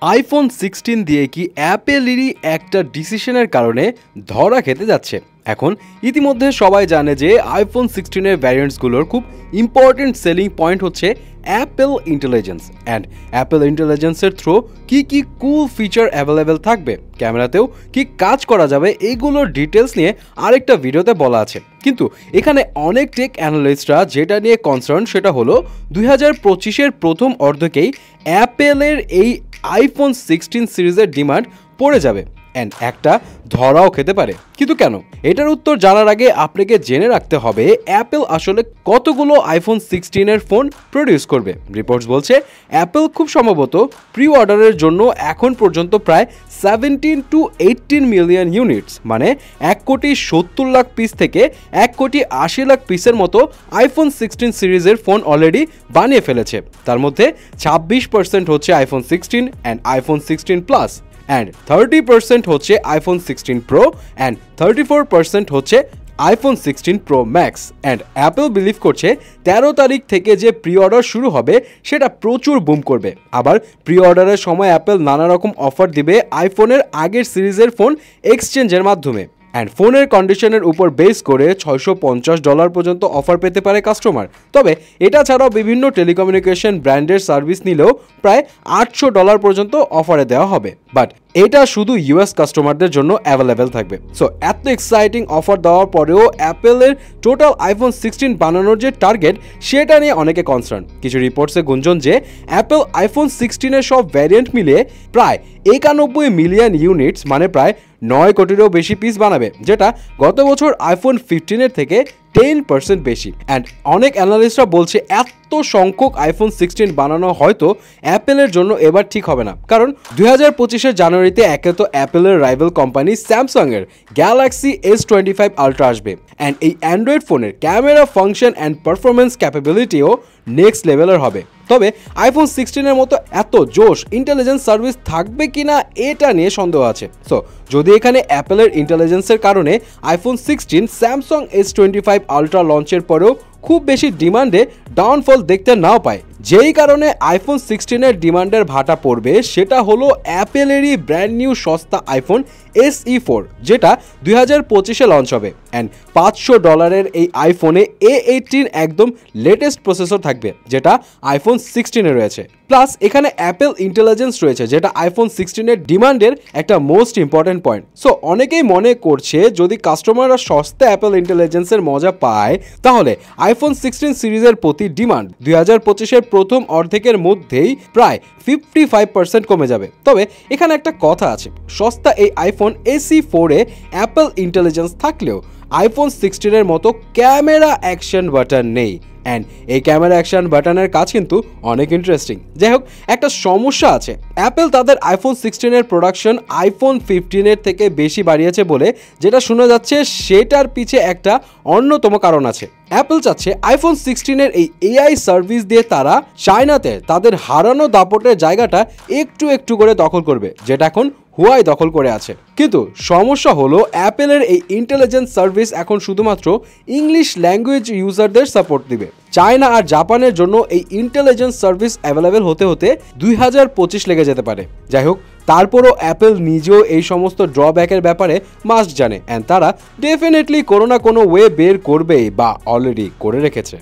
IPhone 16 দিয়ে কি অ্যাপেলেরই একটা ডিসিশনের কারণে ধরা খেতে যাচ্ছে। এখন ইতিমধ্যে সবাই জানে যে আইফোন 16-এর ভ্যারিয়েন্টসগুলোর খুব ইম্পর্টেন্ট সেলিং পয়েন্ট হচ্ছে অ্যাপেল ইন্টেলিজেন্স। অ্যান্ড অ্যাপেল ইন্টেলিজেন্সের থ্রু কি কুল ফিচার অ্যাভেলেবেল থাকবে, ক্যামেরাতেও কি কাজ করা যাবে, এইগুলোর ডিটেলস নিয়ে আরেকটা ভিডিওতে বলা আছে। কিন্তু এখানে অনেক টেক অ্যানালিস্টরা যেটা নিয়ে কনসার্ন সেটা হলো 2025-এর প্রথম অর্ধকেই অ্যাপেলের এই আইফোন 16 সিরিজের ডিমান্ড পড়ে যাবে অ্যান্ড একটা ধরাও খেতে পারে। কিন্তু কেন? এটার উত্তর জানার আগে আপনাকে জেনে রাখতে হবে অ্যাপেল আসলে কতগুলো আইফোন 16-এর ফোন প্রডিউস করবে। রিপোর্টস বলছে অ্যাপেল খুব সম্ভবত প্রি অর্ডারের জন্য এখন পর্যন্ত প্রায় 17 to 18 মিলিয়ন ইউনিটস, মানে 1,70,00,000 পিস থেকে 1,80,00,000 পিসের মতো আইফোন 16 সিরিজের ফোন অলরেডি বানিয়ে ফেলেছে। তার মধ্যে 26% হচ্ছে iPhone 16 and iPhone 16 plus, and 30% হচ্ছে আইফোন 16 প্রো অ্যান্ড 34% হচ্ছে iPhone 16 pro max. And Apple believe করছে 13 তারিখ থেকে যে প্রি অর্ডার শুরু হবে সেটা প্রচুর বুম করবে। আবার প্রি অর্ডারের সময় অ্যাপেল নানা রকম অফার দিবে আইফোনের আগের সিরিজের ফোন এক্সচেঞ্জের মাধ্যমে। অ্যান্ড ফোনের কন্ডিশনের উপর বেস করে $650 পর্যন্ত অফার পেতে পারে কাস্টমার। তবে এটা ছাড়াও বিভিন্ন টেলিকমিউনিকেশন ব্র্যান্ডের সার্ভিস নিলেও প্রায় $800 পর্যন্ত অফারে দেওয়া হবে। বাট এটা শুধু ইউএস কাস্টমারদের জন্য অ্যাভেলেবেল থাকবে। সো এত এক্সাইটিং অফার দেওয়ার পরেও অ্যাপেলের টোটাল আইফোন 16 বানানোর যে টার্গেট সেটা নিয়ে অনেকে কনসার্ন। কিছু রিপোর্টসে গুঞ্জন যে অ্যাপেল আইফোন 16-এর সব ভ্যারিয়েন্ট মিলিয়ে প্রায় 91 মিলিয়ন ইউনিটস, মানে প্রায় 9 কোটিরও বেশি পিস বানাবে, যেটা গত বছর আইফোন 15-এর থেকে 10% বেশি। অ্যান্ড অনেক অ্যানালিস্টরা বলছে এত সংখ্যক আইফোন 16 বানানো হয়তো অ্যাপেলের জন্য এবার ঠিক হবে না, কারণ 2025-এর জানুয়ারিতে একে তো অ্যাপেলের রাইভাল কোম্পানি স্যামসাংয়ের গ্যালাক্সি S25 আলট্রা আসবে। অ্যান্ড এই অ্যান্ড্রয়েড ফোনের ক্যামেরা ফাংশন অ্যান্ড পারফরমেন্স ক্যাপাবিলিটিও নেক্সট লেভেলের হবে। তবে আইফোন 16-এর মতো এত জোশ ইন্টেলিজেন্স সার্ভিস থাকবে কিনা এটা নিয়ে সন্দেহ আছে। সো যদি এখানে অ্যাপেলের ইন্টেলিজেন্সের কারণে আইফোন 16 স্যামসাং S25 আলট্রা লঞ্চের পরেও খুব বেশি ডিমান্ডে ডাউনফল দেখতে নাও পায়, যেই কারণে আইফোন 16-এর ডিমান্ডের ভাটা পড়বে, সেটা হলো অ্যাপেলেরই ব্র্যান্ড নিউ সস্তা আইফোন SE4, যেটা 2025-এ লঞ্চ হবে। অ্যান্ড $500 এই আইফোনে A18 একদম লেটেস্ট প্রসেসর থাকবে, যেটা আইফোন 16-এ রয়েছে। প্লাস এখানে অ্যাপেল ইন্টেলিজেন্স রয়েছে, যেটা আইফোন 16-এর ডিমান্ডের একটা মোস্ট ইম্পর্টেন্ট পয়েন্ট। সো অনেকেই মনে করছে যদি কাস্টমাররা সস্তা অ্যাপেল ইন্টেলিজেন্সের মজা পায় তাহলে আইফোন 16 সিরিজের প্রতি ডিমান্ড 2025-এর প্রথম অর্ধেকের মধ্যেই প্রায় 55% কমে যাবে। তবে এখানে একটা কথা আছে, সস্তা এই আইফোন SE4-এ অ্যাপেল ইন্টেলিজেন্স থাকলেও আইফোন 16-এর মতো ক্যামেরা অ্যাকশন বাটন নেই। অ্যান্ড এই ক্যামেরা অ্যাকশন বাটনের কাজ কিন্তু অনেক ইন্টারেস্টিং। যাই হোক, একটা সমস্যা আছে, অ্যাপেল তাদের আইফোন 16-এর প্রোডাকশন আইফোন 15-এর থেকে বেশি বাড়িয়েছে বলে যেটা শোনা যাচ্ছে, সেটার পিছে একটা অন্যতম কারণ আছে। অ্যাপেল চাচ্ছে আইফোন 16-এর এই AI সার্ভিস দিয়ে তারা চায়নাতে তাদের হারানো দাপটের জায়গাটা একটু একটু করে দখল করবে, যেটা এখন হুয়াই দখল করে আছে। কিন্তু সমস্যা হলো অ্যাপেলের এই ইন্টেলিজেন্স সার্ভিস এখন শুধুমাত্র ইংলিশ ল্যাঙ্গুয়েজ ইউজারদের সাপোর্ট দিবে। চায়না আর জাপানের জন্য এই ইন্টেলিজেন্স সার্ভিস অ্যাভেলেবেল হতে হতে 2025 লেগে যেতে পারে। যাই হোক, তারপরও অ্যাপেল নিজেও এই সমস্ত ড্রব্যাকের ব্যাপারে মাস্ট জানে, অ্যান্ড তারা ডেফিনেটলি কোনো না কোনো ওয়ে বের করবেই বা অলরেডি করে রেখেছে।